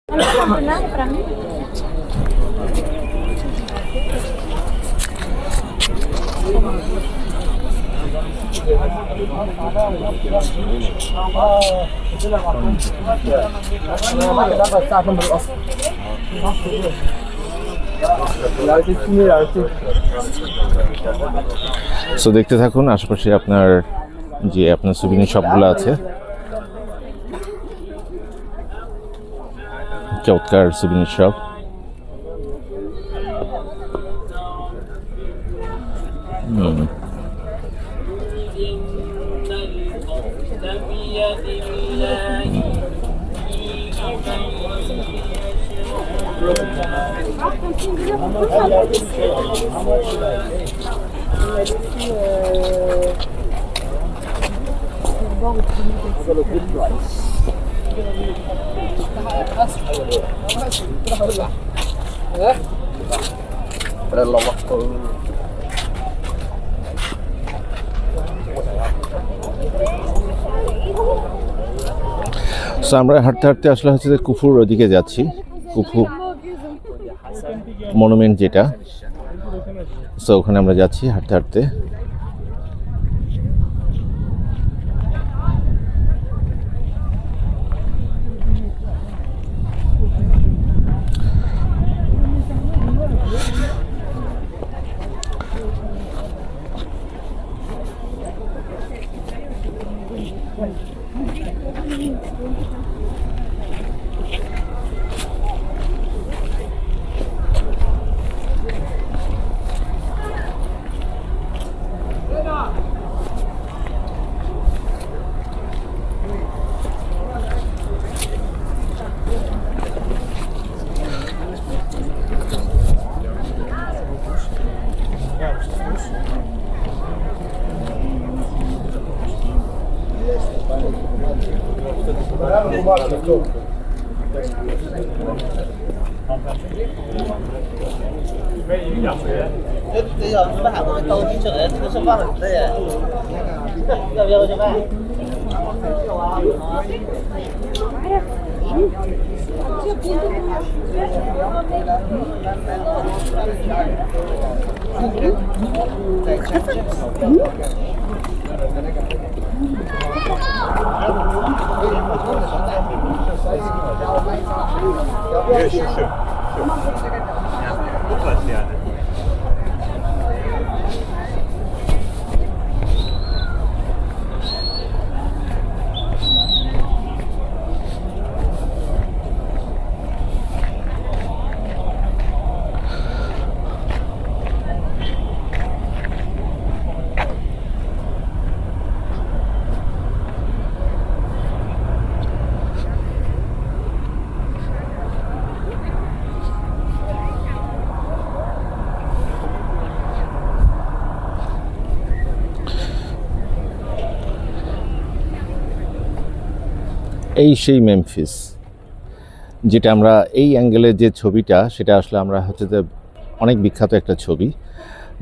No le compro nada para mí. So দেখতে থাকুন আশেপাশে আপনার যে আপনার সুবিনির শপগুলো আছে, চমৎকার সুবিনির শপ। সো আমরা হাঁটতে হাঁটতে আসলে হচ্ছে যে কুফুর ওদিকে যাচ্ছি, কুফু মনুমেন্ট যেটা, সো ওখানে আমরা যাচ্ছি হাঁটতে হাঁটতে। এই সেই মেমফিস, যেটা আমরা এই অ্যাঙ্গেলের যে ছবিটা, সেটা আসলে আমরা হচ্ছে যে অনেক বিখ্যাত একটা ছবি,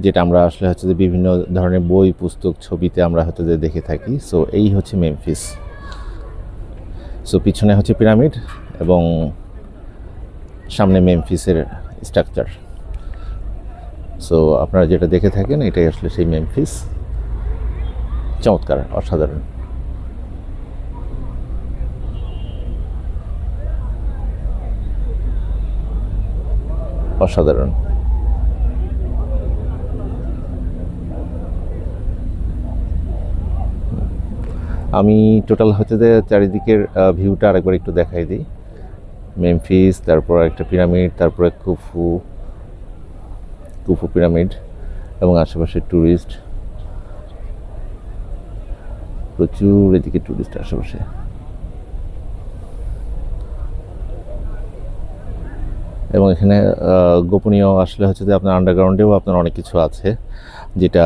যেটা আমরা আসলে হচ্ছে যে বিভিন্ন ধরনের বই পুস্তক ছবিতে আমরা হচ্ছে যে দেখে থাকি। সো এই হচ্ছে মেমফিস। সো পিছনে হচ্ছে পিরামিড এবং সামনে মেমফিসের স্ট্রাকচার। সো আপনারা যেটা দেখে থাকেন এটাই আসলে সেই মেমফিস। চমৎকার, অসাধারণ। অসাধারণ। আমি টোটাল হচ্ছে যে চারিদিকের ভিউটা আরেকবার একটু দেখাই দিই। মেমফিস, তারপর একটা পিরামিড, তারপরে কুফু পিরামিড এবং আশেপাশে ট্যুরিস্ট, প্রচুর এদিকে ট্যুরিস্ট আশেপাশে। এবং এখানে গোপনীয় আসলে হচ্ছে যে আপনার আন্ডারগ্রাউন্ডেও আপনার অনেক কিছু আছে, যেটা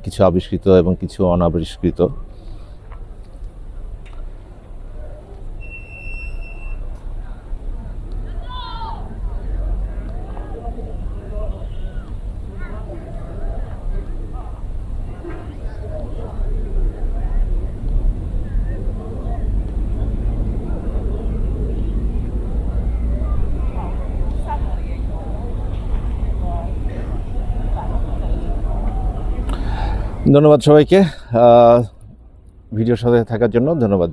কিছু আবিষ্কৃত এবং কিছু অনাবিষ্কৃত। ধন্যবাদ সবাইকে ভিডিওর সাথে থাকার জন্য ধন্যবাদ।